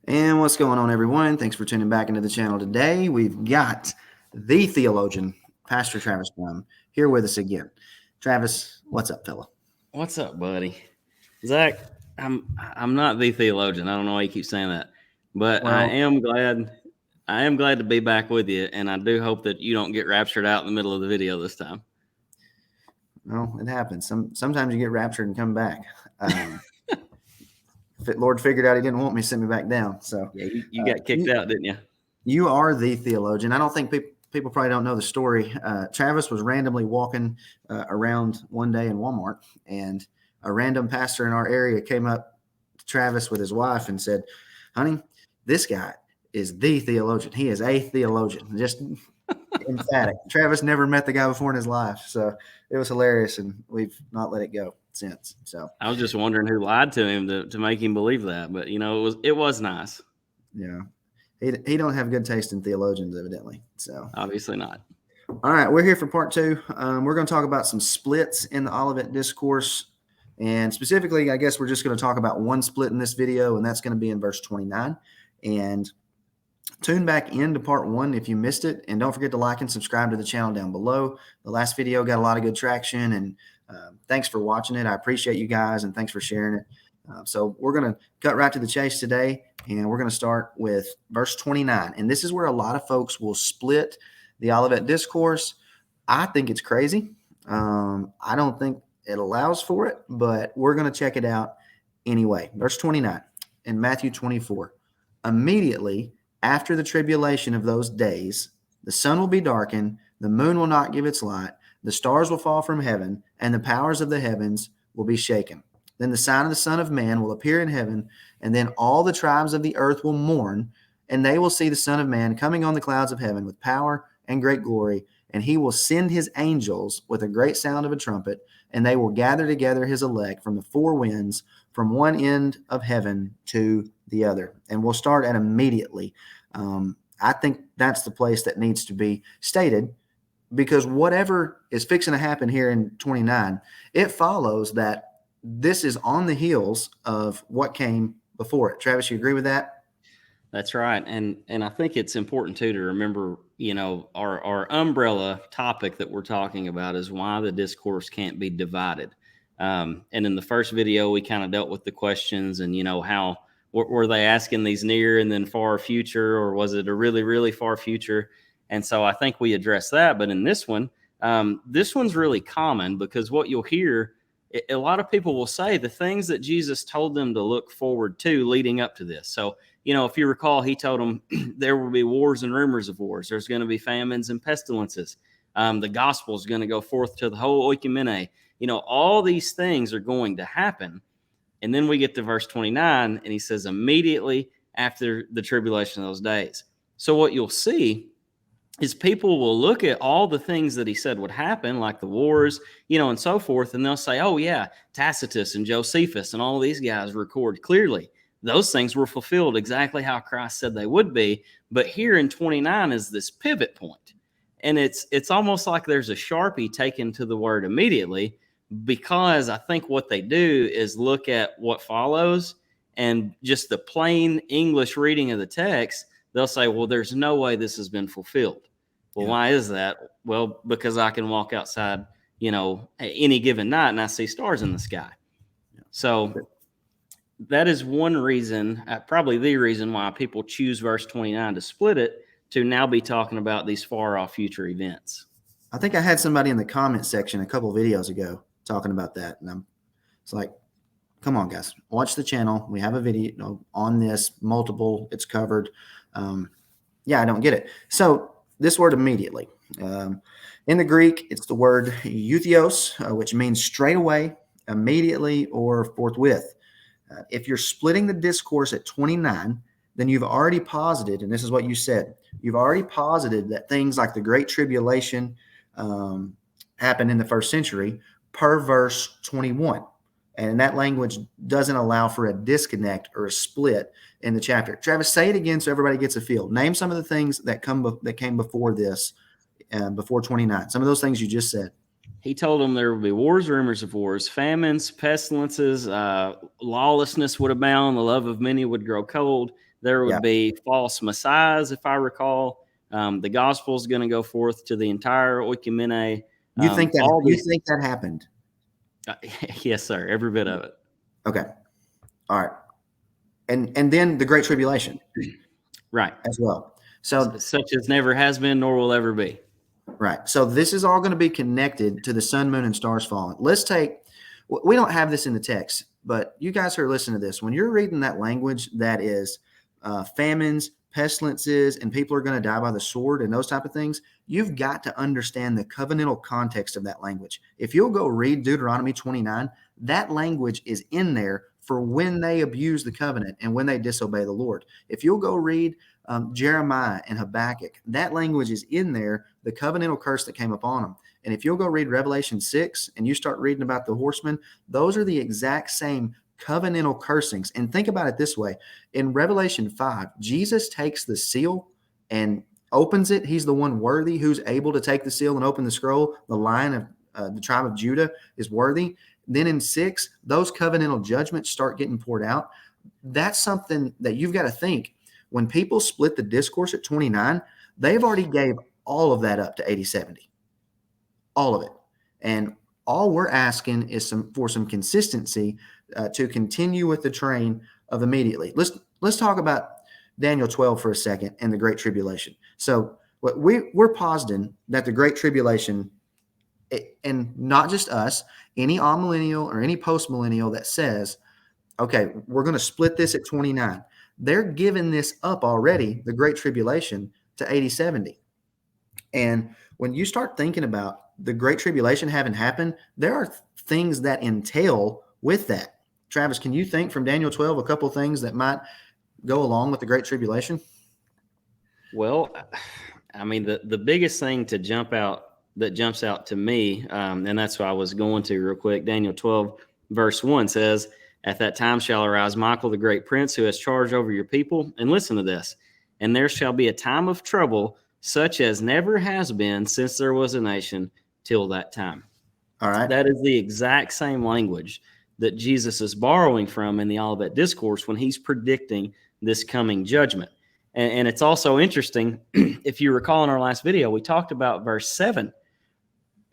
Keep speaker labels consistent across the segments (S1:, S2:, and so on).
S1: And what's going on, everyone? Thanks for tuning back into the channel today. We've got the theologian, Pastor Travis Brown, here with us again. Travis, what's up, fella?
S2: What's up, buddy? Zach, I'm not the theologian. I don't know why you keep saying that, but
S1: Well,
S2: I am glad to be back with you, and I do hope that you don't get raptured out in the middle of the video this time.
S1: no, it happens. Sometimes you get raptured and come back. Lord figured out he didn't want me to send me back down. So
S2: Yeah, you got kicked out, didn't you?
S1: You are the theologian. I don't think people probably don't know the story. Travis was randomly walking around one day in Walmart, and a random pastor in our area came up to Travis with his wife and said, "Honey, this guy is the theologian. He is a theologian." Just emphatic. Travis never met the guy before in his life, so it was hilarious, and we've not let it go since. So
S2: I was just wondering who lied to him to make him believe that, but it was nice.
S1: yeah, he don't have good taste in theologians, evidently. So
S2: Obviously not.
S1: All right, we're here for part two. We're going to talk about some splits in the Olivet Discourse. And specifically, I guess we're just going to talk about one split in this video, and that's going to be in verse 29. And tune back into part one if you missed it. And don't forget to like and subscribe to the channel down below. The last video got a lot of good traction, and thanks for watching it. I appreciate you guys, and thanks for sharing it. So we're going to cut right to the chase today, and we're going to start with verse 29. And this is where a lot of folks will split the Olivet Discourse. I think it's crazy. I don't think it allows for it, but we're going to check it out anyway. Verse 29 in Matthew 24. Immediately after the tribulation of those days, the sun will be darkened, the moon will not give its light, the stars will fall from heaven, and the powers of the heavens will be shaken. Then the sign of the Son of Man will appear in heaven, and then all the tribes of the earth will mourn, and they will see the Son of Man coming on the clouds of heaven with power and great glory, and he will send his angels with a great sound of a trumpet, and they will gather together his elect from the four winds, from one end of heaven to the other. And we'll start at immediately. I think that's the place that needs to be stated, because whatever is fixing to happen here in 29, it follows that this is on the heels of what came before it. Travis, you agree with that?
S2: That's right. And I think it's important too to remember, our umbrella topic that we're talking about is why the discourse can't be divided. And in the first video, we kind of dealt with the questions and, how were they asking these near and then far future, or was it a really, really far future? And so I think we addressed that. But in this one's really common, because what you'll hear, a lot of people will say the things that Jesus told them to look forward to leading up to this. So, if you recall, he told them there will be wars and rumors of wars. There's going to be famines and pestilences. The gospel is going to go forth to the whole oikumene. All these things are going to happen. And then we get to verse 29, and he says, immediately after the tribulation of those days. So what you'll see is people will look at all the things that he said would happen, like the wars, and so forth, and they'll say, oh, yeah, Tacitus and Josephus and all these guys record clearly. Those things were fulfilled exactly how Christ said they would be. But here in 29 is this pivot point. And it's almost like there's a Sharpie taken to the word immediately, because I think what they do is look at what follows and just the plain English reading of the text. They'll say, well, there's no way this has been fulfilled. Well, why is that? Well, because I can walk outside, any given night and I see stars in the sky. So that is one reason, probably the reason why people choose verse 29 to split it, to now be talking about these far off future events.
S1: I think I had somebody in the comment section a couple of videos ago talking about that. And it's like, come on, guys, watch the channel. We have a video on this, multiple, it's covered. I don't get it. So this word immediately, in the Greek, it's the word euthios, which means straight away, immediately, or forthwith. If you're splitting the discourse at 29, then you've already posited, and this is what you said, you've already posited that things like the Great Tribulation happened in the first century per verse 21. And that language doesn't allow for a disconnect or a split in the chapter. Travis, say it again so everybody gets a feel. Name some of the things that came before this, before 29. Some of those things you just said.
S2: He told them there would be wars, rumors of wars, famines, pestilences, lawlessness would abound, the love of many would grow cold. There would
S1: Yeah.
S2: be false messiahs, if I recall. The gospel is going to go forth to the entire oikumene.
S1: You think that happened?
S2: Yes, sir. Every bit of it.
S1: Okay. All right. And then the Great Tribulation.
S2: Right.
S1: As well. So
S2: such as never has been nor will ever be.
S1: Right. So this is all going to be connected to the sun, moon, and stars falling. We don't have this in the text, but you guys who are listening to this, when you're reading that language that is famines, pestilences, and people are going to die by the sword and those type of things, you've got to understand the covenantal context of that language. If you'll go read Deuteronomy 29, that language is in there for when they abuse the covenant and when they disobey the Lord. If you'll go read Jeremiah and Habakkuk, that language is in there, the covenantal curse that came upon them. And if you'll go read Revelation 6 and you start reading about the horsemen, those are the exact same covenantal cursings. And think about it this way. In Revelation 5, Jesus takes the seal and opens it. He's the one worthy who's able to take the seal and open the scroll. The Lion of the tribe of Judah is worthy. Then in 6, those covenantal judgments start getting poured out. That's something that you've got to think. When people split the discourse at 29, they've already gave all of that up to 80-70. All of it. And all we're asking is for some consistency to continue with the train of immediately. Let's talk about Daniel 12 for a second and the Great Tribulation. So we're positing that the Great Tribulation, and not just us, any amillennial or any postmillennial that says, okay, we're going to split this at 29. They're giving this up already, the Great Tribulation, to 80-70. And when you start thinking about the Great Tribulation having happened, there are things that entail with that. Travis, can you think from Daniel 12 a couple things that might go along with the Great Tribulation?
S2: Well, I mean, the biggest thing that jumps out to me, and that's what I was going to real quick. Daniel 12, verse 1 says, "At that time shall arise Michael, the great prince, who has charge over your people." And listen to this. "And there shall be a time of trouble, such as never has been since there was a nation till that time."
S1: All right.
S2: That is the exact same language that Jesus is borrowing from in the Olivet Discourse when he's predicting this coming judgment. And it's also interesting, if you recall in our last video, we talked about verse 7,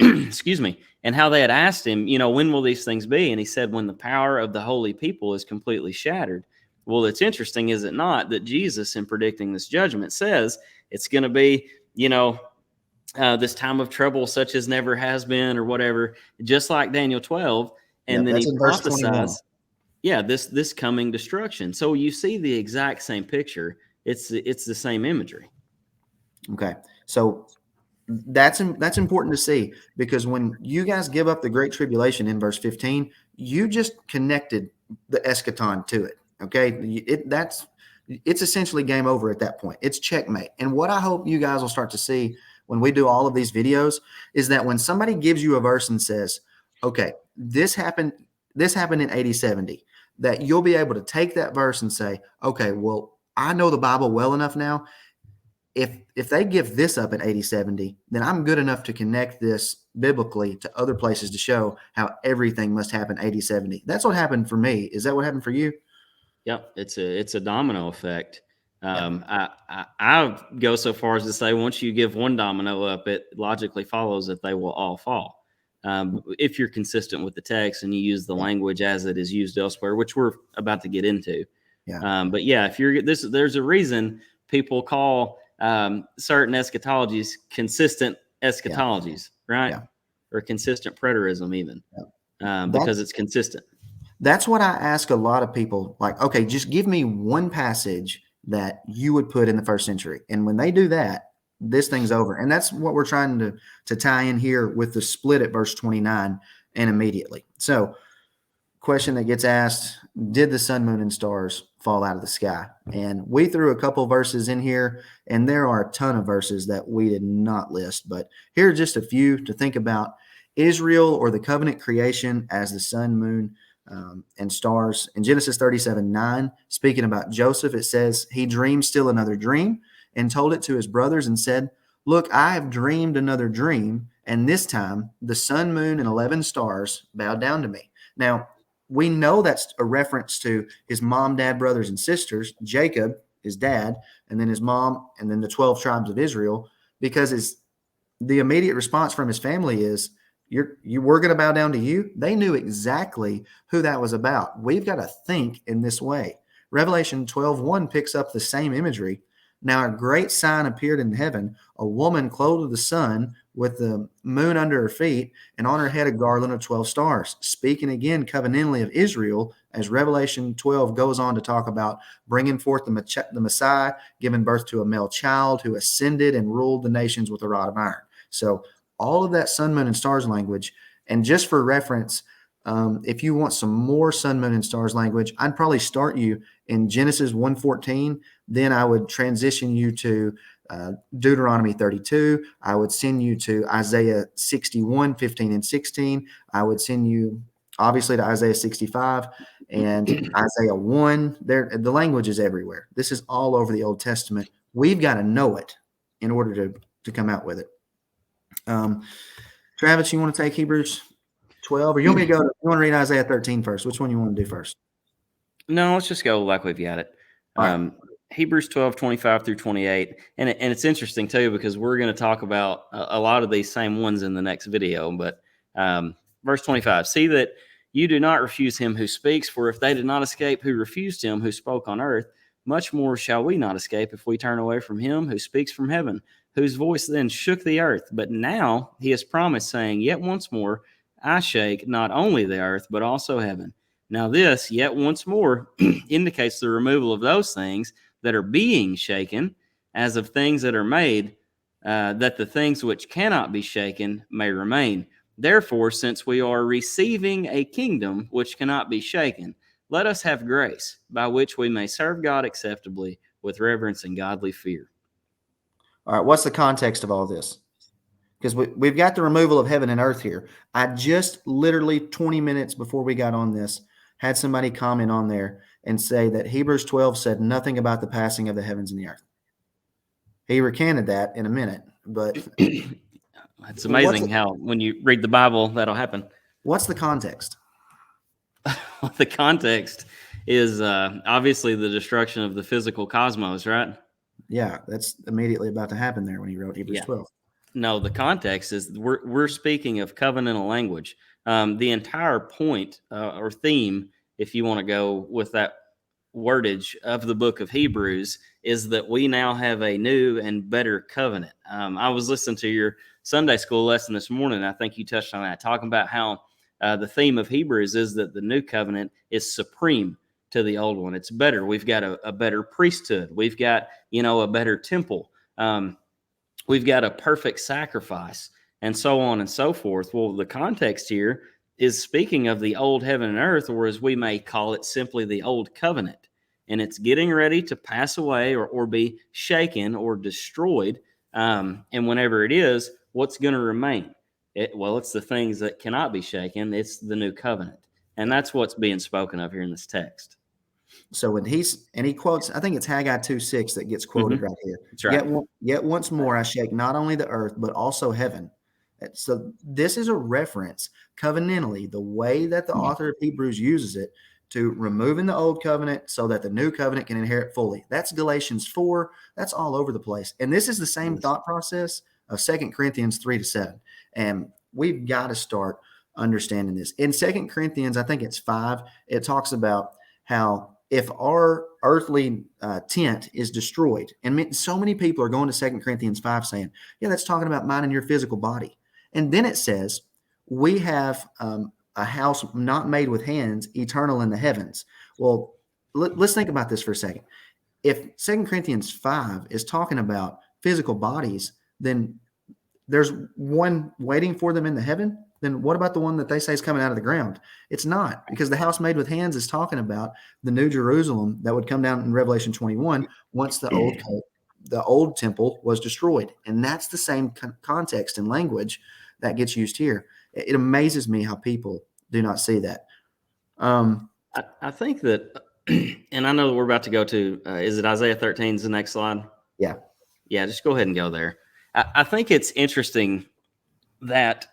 S2: excuse me, and how they had asked him, when will these things be? And he said, when the power of the holy people is completely shattered. Well, it's interesting, is it not, that Jesus, in predicting this judgment, says it's going to be, this time of trouble such as never has been, or whatever, just like Daniel 12. And then he prophesies, this coming destruction. So you see the exact same picture. It's the same imagery.
S1: Okay. So that's important to see, because when you guys give up the Great Tribulation in verse 15, you just connected the eschaton to it. Okay. It's essentially game over at that point. It's checkmate. And what I hope you guys will start to see when we do all of these videos is that when somebody gives you a verse and says, okay, this happened in 80-70, that you'll be able to take that verse and say, okay, well, I know the Bible well enough now. If they give this up at 80-70, then I'm good enough to connect this biblically to other places to show how everything must happen 80-70. That's what happened for me. Is that what happened for you?
S2: Yep. It's a domino effect. I go so far as to say, once you give one domino up, it logically follows that they will all fall. If you're consistent with the text and you use the language as it is used elsewhere, which we're about to get into.
S1: Yeah.
S2: But yeah, there's a reason people call certain eschatologies consistent eschatologies, right?
S1: Yeah.
S2: Or consistent preterism even, because it's consistent.
S1: That's what I ask a lot of people. Like, okay, just give me one passage that you would put in the first century. And when they do that, this thing's over. And that's what we're trying to tie in here with the split at verse 29 and immediately. So, question that gets asked, did the sun, moon, and stars fall out of the sky? And we threw a couple verses in here, and there are a ton of verses that we did not list, but here are just a few to think about. Israel, or the covenant creation, as the sun, moon, and stars. In Genesis 37:9, speaking about Joseph, it says, he dreamed still another dream and told it to his brothers and said, look, I have dreamed another dream, and this time the sun, moon, and 11 stars bowed down to me. Now, we know that's a reference to his mom, dad, brothers, and sisters, Jacob, his dad, and then his mom, and then the 12 tribes of Israel, because the immediate response from his family is, we're going to bow down to you. They knew exactly who that was about. We've got to think in this way. Revelation 12:1 picks up the same imagery. Now a great sign appeared in heaven, a woman clothed with the sun, with the moon under her feet, and on her head a garland of 12 stars. Speaking again covenantally of Israel, as Revelation 12 goes on to talk about bringing forth the Messiah, giving birth to a male child who ascended and ruled the nations with a rod of iron. So all of that sun, moon, and stars language. And just for reference, if you want some more sun, moon, and stars language, I'd probably start you in Genesis 1:14. Then I would transition you to Deuteronomy 32. I would send you to Isaiah 61:15 and 16. I would send you obviously to Isaiah 65 and Isaiah 1. The language is everywhere. This is all over the Old Testament. We've got to know it in order to come out with it. Travis, you want to take Hebrews 12, or you want me to you want to read Isaiah 13 first? Which one you want to do first?
S2: No, let's just go like we've got it.
S1: Right.
S2: Hebrews 12:25 through 28. And it's interesting too, because we're going to talk about a lot of these same ones in the next video. But verse 25, see that you do not refuse him who speaks, for if they did not escape who refused him who spoke on earth, much more shall we not escape if we turn away from him who speaks from heaven, whose voice then shook the earth. But now he has promised, saying, yet once more I shake not only the earth, but also heaven. Now this, yet once more, indicates the removal of those things that are being shaken, as of things that are made, that the things which cannot be shaken may remain. Therefore, since we are receiving a kingdom which cannot be shaken, let us have grace, by which we may serve God acceptably with reverence and godly fear.
S1: All right, what's the context of all this? Because we've got the removal of heaven and earth here. I just literally 20 minutes before we got on this had somebody comment on there and say that Hebrews 12 said nothing about the passing of the heavens and the earth. He recanted that in a minute, but
S2: it's amazing how when you read the Bible, that'll happen.
S1: What's the context?
S2: The context is obviously the destruction of the physical cosmos, right?
S1: Yeah, that's immediately about to happen there when he wrote Hebrews 12.
S2: No, the context is we're speaking of covenantal language. The entire point or theme, if you want to go with that wordage of the book of Hebrews, is that we now have a new and better covenant. I was listening to your Sunday school lesson this morning. I think you touched on that, talking about how the theme of Hebrews is that the new covenant is supreme to the old one. It's better. We've got a better priesthood. We've got, a better temple. We've got a perfect sacrifice, and so on and so forth. Well, the context here is speaking of the old heaven and earth, or as we may call it, simply the old covenant. And it's getting ready to pass away or be shaken or destroyed. And whenever it is, what's going to remain? It's the things that cannot be shaken. It's the new covenant. And that's what's being spoken of here in this text.
S1: So when he quotes, I think it's Haggai 2:6 that gets quoted right here.
S2: That's right.
S1: Yet once more I shake not only the earth, but also heaven. So this is a reference covenantally, the way that the author of Hebrews uses it, to removing the old covenant so that the new covenant can inherit fully. That's Galatians 4. That's all over the place. And this is the same thought process of 2 Corinthians 3-7. And we've got to start understanding this. In 2 Corinthians, I think it's 5, it talks about how if our earthly tent is destroyed, and so many people are going to 2 Corinthians 5 saying, yeah, that's talking about mine and your physical body. And then it says, we have a house not made with hands, eternal in the heavens. Well, let's think about this for a second. If 2 Corinthians 5 is talking about physical bodies, then there's one waiting for them in the heaven. Then what about the one that they say is coming out of the ground? It's not, because the house made with hands is talking about the new Jerusalem that would come down in Revelation 21 once the old temple was destroyed. And that's the same context and language that gets used here. It amazes me how people do not see that.
S2: I think that, and I know that we're about to go to, is it Isaiah 13 is the next slide?
S1: Yeah.
S2: Yeah, just go ahead and go there. I think it's interesting that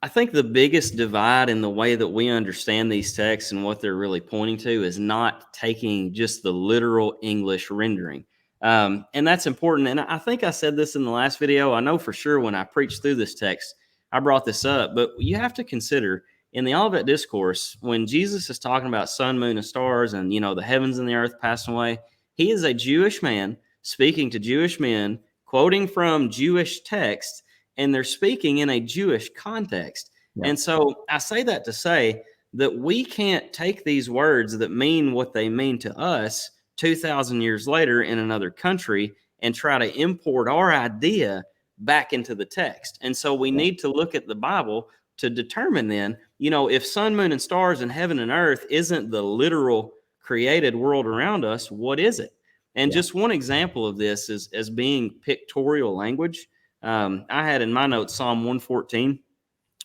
S2: I think the biggest divide in the way that we understand these texts and what they're really pointing to is not taking just the literal English rendering. And that's important. And I think I said this in the last video. I know for sure when I preached through this text, I brought this up, but you have to consider in the Olivet Discourse, when Jesus is talking about sun, moon, and stars and, the heavens and the earth passing away, he is a Jewish man speaking to Jewish men, quoting from Jewish texts, and they're speaking in a Jewish context. Yeah. And so I say that to say that we can't take these words that mean what they mean to us 2,000 years later in another country and try to import our idea back into the text. And so we need to look at the Bible to determine then, if sun, moon, and stars and heaven and earth isn't the literal created world around us, what is it? And just one example of this is as being pictorial language. I had in my notes Psalm 114,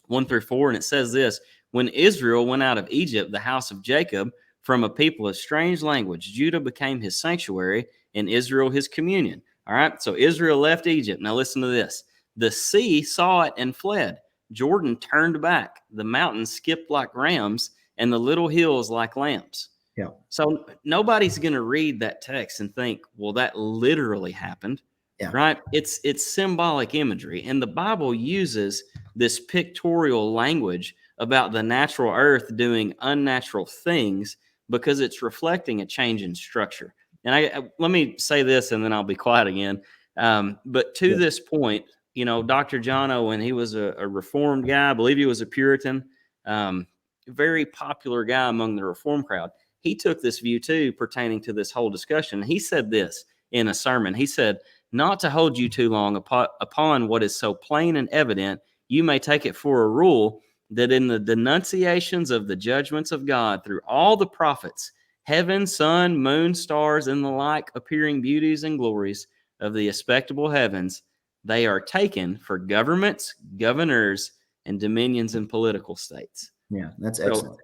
S2: 1-4, and it says this: when Israel went out of Egypt, the house of Jacob, from a people of strange language, Judah became his sanctuary and Israel his communion. All right, so Israel left Egypt. Now listen to this. The sea saw it and fled. Jordan turned back. The mountains skipped like rams and the little hills like lambs. Yeah. So nobody's going to read that text and think, well, that literally happened. Yeah. Right? It's symbolic imagery. And the Bible uses this pictorial language about the natural earth doing unnatural things because it's reflecting a change in structure. And let me say this and then I'll be quiet again. But to this point, Dr. John Owen, he was a Reformed guy. I believe he was a Puritan, very popular guy among the Reform crowd. He took this view too, pertaining to this whole discussion. He said this in a sermon. He said, not to hold you too long upon what is so plain and evident, you may take it for a rule that in the denunciations of the judgments of God through all the prophets, heaven, sun, moon, stars, and the like appearing beauties and glories of the expectable heavens, they are taken for governments, governors, and dominions and political states.
S1: Yeah, that's excellent.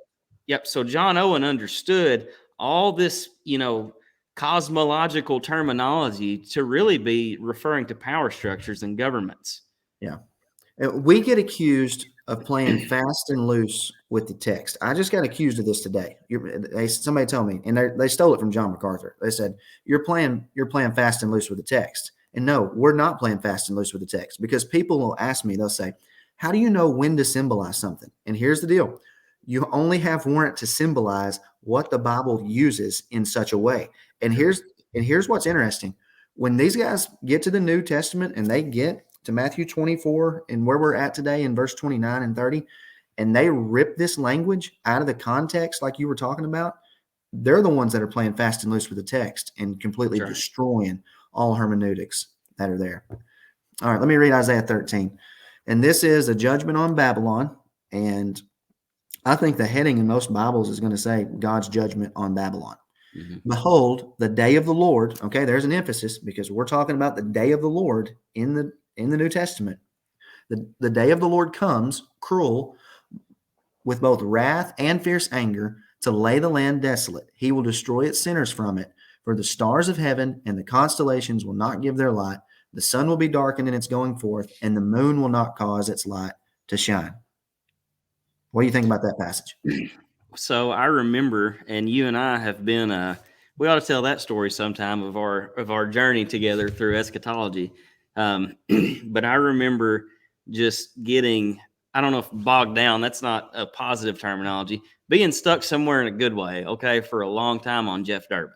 S2: Yep. So John Owen understood all this, cosmological terminology to really be referring to power structures and governments.
S1: Yeah. We get accused of playing fast and loose with the text. I just got accused of this today. Somebody told me, and they stole it from John MacArthur. They said, you're playing fast and loose with the text. And no, we're not playing fast and loose with the text, because people will ask me, they'll say, how do you know when to symbolize something? And here's the deal. You only have warrant to symbolize what the Bible uses in such a way. And here's what's interesting. When these guys get to the New Testament and they get to Matthew 24 and where we're at today in verse 29 and 30, and they rip this language out of the context like you were talking about, they're the ones that are playing fast and loose with the text and completely destroying all hermeneutics that are there. All right, let me read Isaiah 13. And this is a judgment on Babylon. And I think the heading in most Bibles is going to say God's judgment on Babylon. Mm-hmm. Behold, the day of the Lord. Okay, there's an emphasis because we're talking about the day of the Lord in the New Testament. The day of the Lord comes, cruel, with both wrath and fierce anger, to lay the land desolate. He will destroy its sinners from it. For the stars of heaven and the constellations will not give their light. The sun will be darkened in its going forth, and the moon will not cause its light to shine. What do you think about that passage?
S2: So I remember, and you and I have been, we ought to tell that story sometime of our journey together through eschatology. But I remember just getting, I don't know if bogged down, that's not a positive terminology, being stuck somewhere in a good way, okay, for a long time on Jeff Durbin.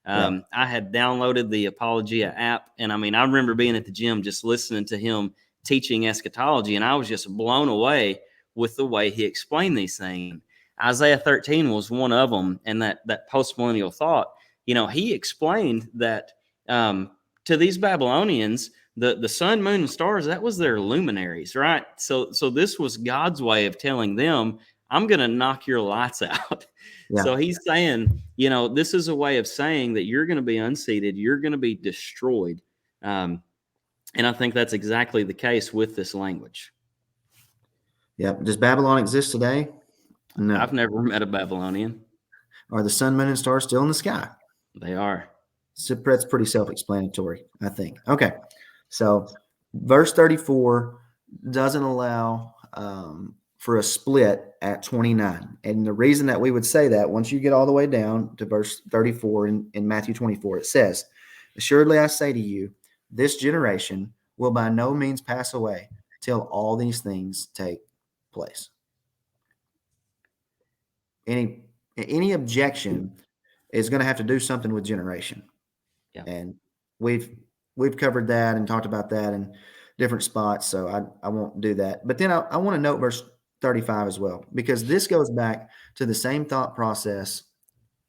S2: I had downloaded the Apologia app, and I remember being at the gym just listening to him teaching eschatology, and I was just blown away with the way he explained these things. Isaiah 13 was one of them, and that post-millennial thought, he explained that to these Babylonians, the sun, moon, and stars, that was their luminaries, right? So this was God's way of telling them, I'm going to knock your lights out. Yeah. So he's saying, this is a way of saying that you're going to be unseated, you're going to be destroyed. And I think that's exactly the case with this language.
S1: Yeah. Does Babylon exist today? No.
S2: I've never met a Babylonian.
S1: Are the sun, moon, and stars still in the sky?
S2: They are.
S1: So that's pretty self-explanatory, I think. Okay. So verse 34 doesn't allow for a split at 29. And the reason that we would say that, once you get all the way down to verse 34 in Matthew 24, it says, "Assuredly I say to you, this generation will by no means pass away till all these things take place." Any objection is going to have to do something with generation.
S2: Yeah.
S1: And we've covered that and talked about that in different spots, so I won't do that. But then I want to note verse 35 as well, because this goes back to the same thought process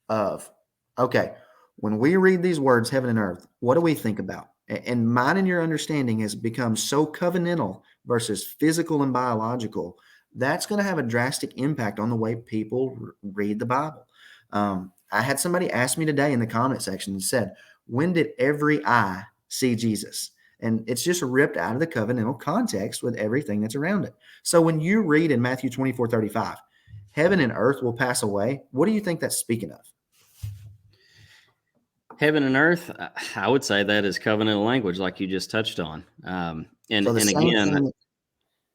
S1: of, okay, when we read these words, heaven and earth, what do we think about? And mine and your understanding has become so covenantal versus physical and biological. That's going to have a drastic impact on the way people read the Bible. I had somebody ask me today in the comment section and said, when did every eye see Jesus? And it's just ripped out of the covenantal context with everything that's around it. So when you read in Matthew 24:35, heaven and earth will pass away, what do you think that's speaking of?
S2: Heaven and earth, I would say that is covenantal language, like you just touched on. And
S1: So the same
S2: again,
S1: thing.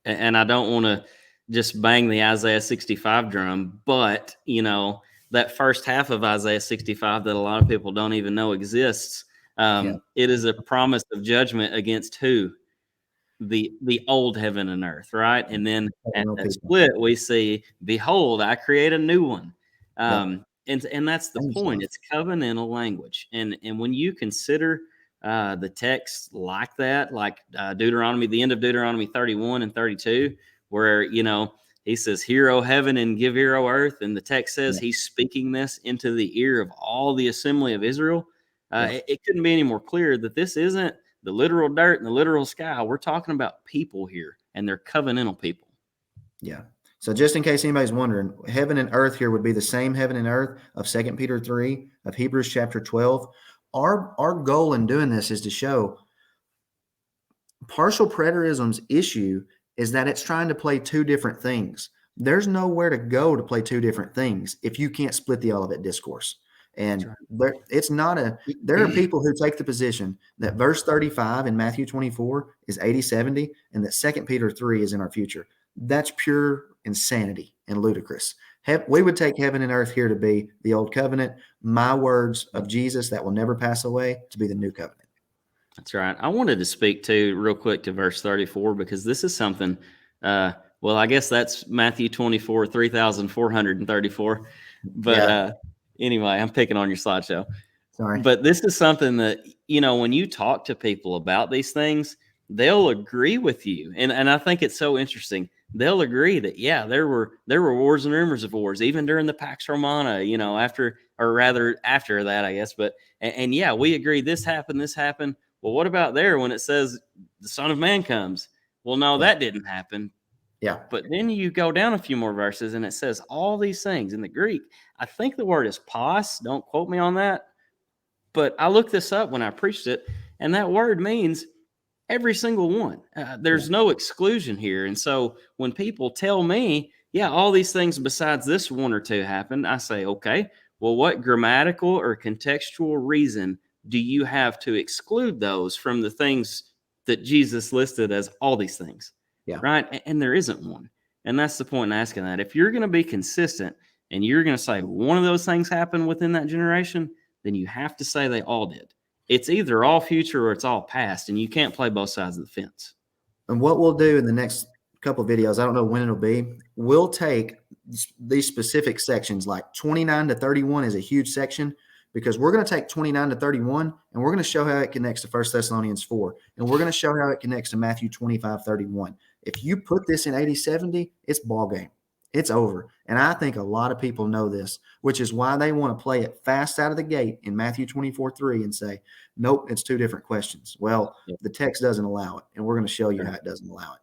S2: and I don't want to just bang the Isaiah 65 drum, but that first half of Isaiah 65 that a lot of people don't even know exists. It is a promise of judgment against who? The old heaven and earth, right? And then at that split, we see, "Behold, I create a new one." And that's the point. It's covenantal language, and when you consider the text like that, like Deuteronomy, the end of Deuteronomy 31 and 32, where he says, "Hear, O heaven, and give ear, O earth," and the text says he's speaking this into the ear of all the assembly of Israel. It couldn't be any more clear that this isn't the literal dirt and the literal sky. We're talking about people here, and they're covenantal people.
S1: Yeah. So just in case anybody's wondering, heaven and earth here would be the same heaven and earth of 2 Peter 3, of Hebrews chapter 12. Our goal in doing this is to show partial preterism's issue is that it's trying to play two different things. There's nowhere to go to play two different things if you can't split the Olivet Discourse. And there are people who take the position that verse 35 in Matthew 24 is 80-70 and that 2 Peter 3 is in our future. That's pure insanity and ludicrous. We would take heaven and earth here to be the old covenant, my words of Jesus that will never pass away to be the new covenant.
S2: That's right. I wanted to speak real quick to verse 34, because this is something, well, I guess that's Matthew 24, 3,434. But anyway, I'm picking on your slideshow.
S1: Sorry.
S2: But this is something that, when you talk to people about these things, they'll agree with you. And I think it's so interesting. They'll agree that, there were wars and rumors of wars, even during the Pax Romana, after that, I guess. But, and we agree this happened. Well, what about there when it says the Son of Man comes? Well, no, that didn't happen.
S1: Yeah.
S2: But then you go down a few more verses and it says all these things in the Greek. I think the word is pos. Don't quote me on that. But I looked this up when I preached it, and that word means every single one. There's no exclusion here. And so when people tell me, all these things besides this one or two happened, I say, okay, well, what grammatical or contextual reason do you have to exclude those from the things that Jesus listed as all these things?
S1: Yeah.
S2: Right. And there isn't one. And that's the point in asking that. If you're going to be consistent and you're going to say one of those things happened within that generation, then you have to say they all did. It's either all future or it's all past, and you can't play both sides of the fence.
S1: And what we'll do in the next couple of videos, I don't know when it'll be, we'll take these specific sections, like 29 to 31 is a huge section, because we're going to take 29 to 31 and we're going to show how it connects to 1 Thessalonians 4. And we're going to show how it connects to Matthew 25:31. If you put this in 80-70, it's ball game. It's over. And I think a lot of people know this, which is why they want to play it fast out of the gate in Matthew 24:3 and say, nope, it's two different questions. Well, the text doesn't allow it, and we're going to show you how it doesn't allow it.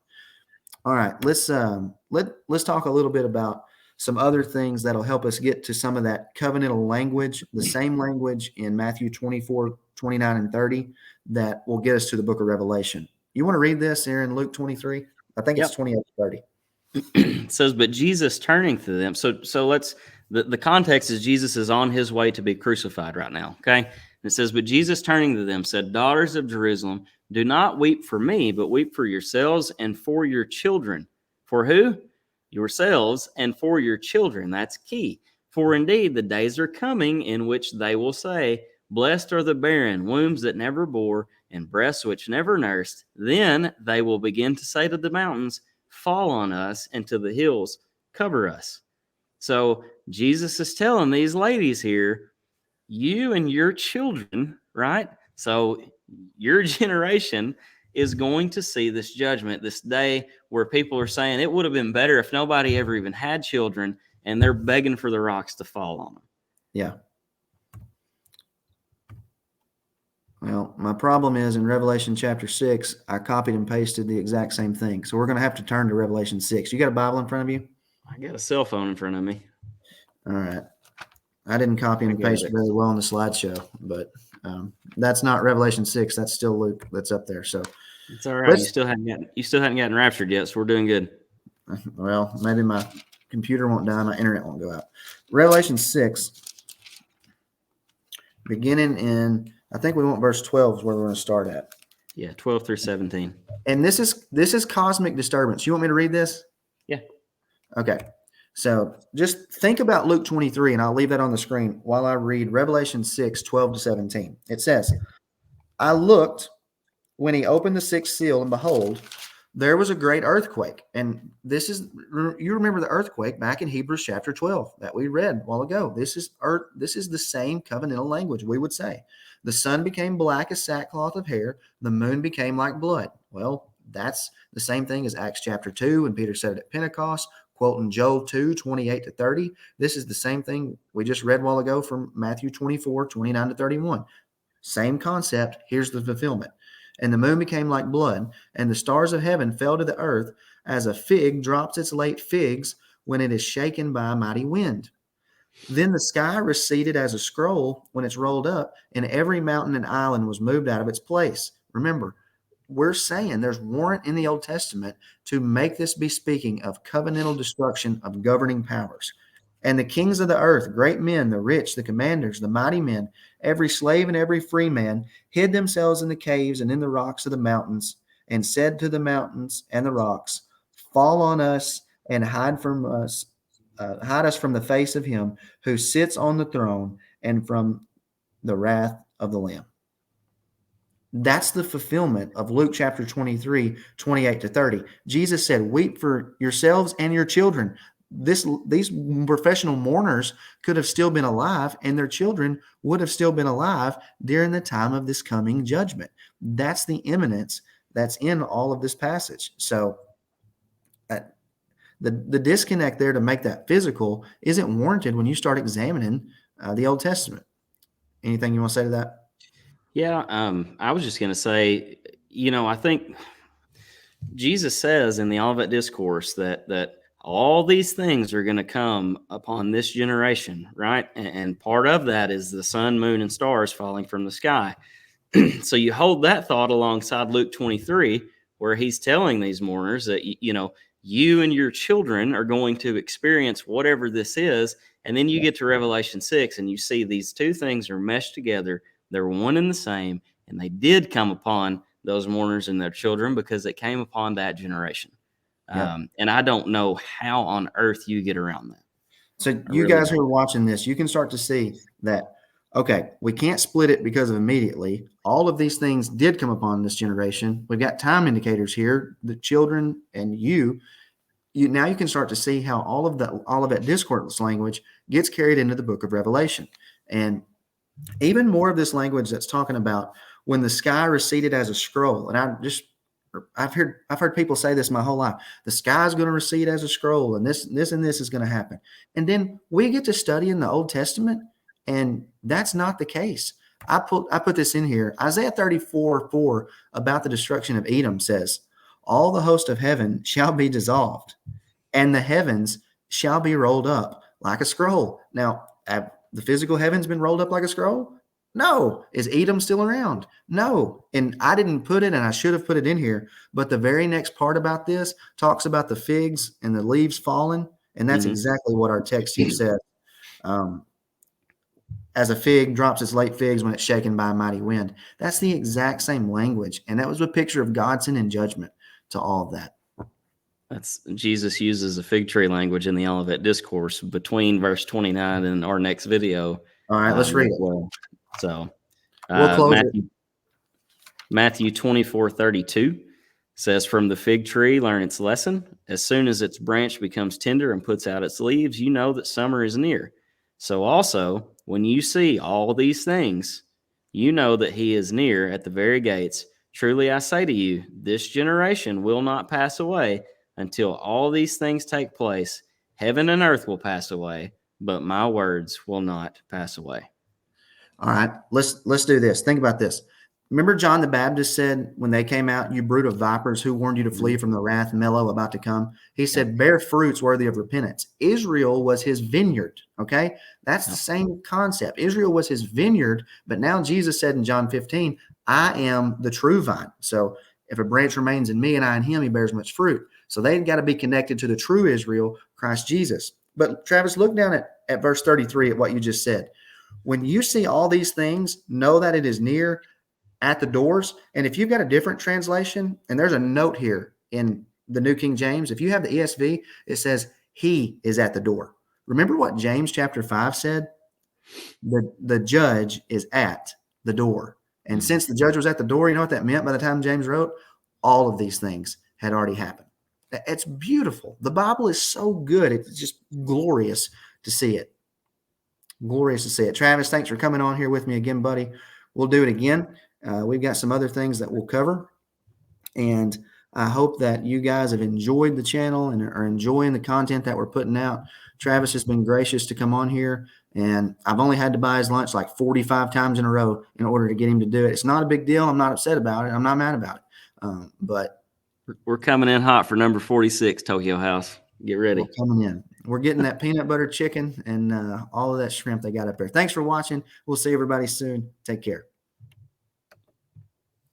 S1: All right, let's talk a little bit about some other things that'll help us get to some of that covenantal language, the same language in Matthew 24, 29, and 30 that will get us to the book of Revelation. You want to read this here in Luke 23? I think it's 28 to 30.
S2: It says, but Jesus turning to them. So let's, the context is Jesus is on his way to be crucified right now. Okay. And it says, but Jesus turning to them said, daughters of Jerusalem, do not weep for me, but weep for yourselves and for your children. For who? yourselves and for your children. That's key. For indeed, the days are coming in which they will say, blessed are the barren, wombs that never bore, and breasts which never nursed. Then they will begin to say to the mountains, fall on us, and to the hills, cover us. So Jesus is telling these ladies here, you and your children, right? So your generation is going to see this judgment, this day where people are saying it would have been better if nobody ever even had children, and they're begging for the rocks to fall on them.
S1: Yeah. Well, my problem is in Revelation chapter 6, I copied and pasted the exact same thing. So we're going to have to turn to Revelation 6. You got a Bible in front of you?
S2: I got a cell phone in front of me.
S1: All right. I didn't copy and paste very well on the slideshow, but that's not Revelation 6. That's still Luke that's up there. So
S2: it's all right. You still hadn't gotten raptured yet, so we're doing good.
S1: Well, maybe my computer won't die, my internet won't go out. Revelation 6, beginning in, I think we want verse 12 is where we're going to start at.
S2: Yeah, 12 through 17.
S1: And this is cosmic disturbance. You want me to read this?
S2: Yeah.
S1: Okay. So just think about Luke 23, and I'll leave that on the screen while I read Revelation 6, 12 to 17. It says, I looked when he opened the sixth seal, and behold, there was a great earthquake. And this is, you remember the earthquake back in Hebrews chapter 12 that we read a while ago. This is the same covenantal language we would say. The sun became black as sackcloth of hair. The moon became like blood. Well, that's the same thing as Acts chapter 2, and Peter said it at Pentecost, quoting Joel 2, 28 to 30. This is the same thing we just read a while ago from Matthew 24, 29 to 31. Same concept. Here's the fulfillment. And the moon became like blood, and the stars of heaven fell to the earth as a fig drops its late figs when it is shaken by a mighty wind. Then the sky receded as a scroll when it's rolled up, and every mountain and island was moved out of its place. Remember, we're saying there's warrant in the Old Testament to make this be speaking of covenantal destruction of governing powers. And the kings of the earth, great men, the rich, the commanders, the mighty men, every slave and every free man, hid themselves in the caves and in the rocks of the mountains, and said to the mountains and the rocks, fall on us and hide us from the face of him who sits on the throne and from the wrath of the Lamb. That's the fulfillment of Luke chapter 23, 28 to 30. Jesus said, weep for yourselves and your children. These professional mourners could have still been alive, and their children would have still been alive during the time of this coming judgment. That's the eminence that's in all of this passage. So the disconnect there to make that physical isn't warranted when you start examining the Old Testament. Anything you want to say to that?
S2: Yeah, I was just going to say, I think Jesus says in the Olivet Discourse that all these things are going to come upon this generation, right? And part of that is the sun, moon, and stars falling from the sky. So you hold that thought alongside Luke 23, where he's telling these mourners that, you and your children are going to experience whatever this is. And then you get to Revelation 6 and you see these two things are meshed together. They're one and the same. And they did come upon those mourners and their children because it came upon that generation. Yeah. And I don't know how on earth you get around that.
S1: So you guys who are watching this, you can start to see that, okay, we can't split it because of immediately. All of these things did come upon this generation. We've got time indicators here, the children and you now you can start to see how all of that discourse language gets carried into the book of Revelation. And even more of this language that's talking about when the sky receded as a scroll. And I've heard people say this my whole life. The sky is going to recede as a scroll, and this and this is going to happen. And then we get to study in the Old Testament, and that's not the case. I put this in here. Isaiah 34:4 about the destruction of Edom says, all the host of heaven shall be dissolved, and the heavens shall be rolled up like a scroll. Now, have the physical heavens been rolled up like a scroll? No. Is Edom still around? No. And I didn't put it, and I should have put it in here, but the very next part about this talks about the figs and the leaves falling, and that's exactly what our text here says. As a fig drops its late figs when it's shaken by a mighty wind. That's the exact same language, and that was a picture of God sending judgment to all of that.
S2: That's Jesus uses a fig tree language in the Olivet Discourse between verse 29 and our next video.
S1: All right, let's read
S2: as
S1: it.
S2: well. So
S1: We'll close it.
S2: Matthew 24:32 says, "From the fig tree learn its lesson. As soon as its branch becomes tender and puts out its leaves, you know that summer is near. So also, when you see all these things, you know that he is near at the very gates. Truly I say to you, this generation will not pass away until all these things take place. Heaven and earth will pass away, but my words will not pass away."
S1: All right, let's do this. Think about this. Remember John the Baptist said when they came out, "You brood of vipers, who warned you to flee from the wrath mellow about to come?" He said, "Bear fruits worthy of repentance." Israel was his vineyard. Okay, that's the same concept. Israel was his vineyard, but now Jesus said in John 15, "I am the true vine." So if a branch remains in me and I in him, he bears much fruit. So they've got to be connected to the true Israel, Christ Jesus. But Travis, look down at verse 33 at what you just said. When you see all these things, know that it is near at the doors. And if you've got a different translation, and there's a note here in the New King James, if you have the ESV, it says, "He is at the door." Remember what James chapter 5 said? The judge is at the door. And since the judge was at the door, you know what that meant by the time James wrote? All of these things had already happened. It's beautiful. The Bible is so good. It's just glorious to see it. Glorious to see it. Travis, thanks for coming on here with me again, buddy. We'll do it again. We've got some other things that we'll cover. And I hope that you guys have enjoyed the channel and are enjoying the content that we're putting out. Travis has been gracious to come on here, and I've only had to buy his lunch like 45 times in a row in order to get him to do it. It's not a big deal. I'm not upset about it. I'm not mad about it. But
S2: we're coming in hot for number 46, Tokyo House. Get ready.
S1: We're coming in. We're getting that peanut butter chicken and all of that shrimp they got up there. Thanks for watching. We'll see everybody soon. Take care.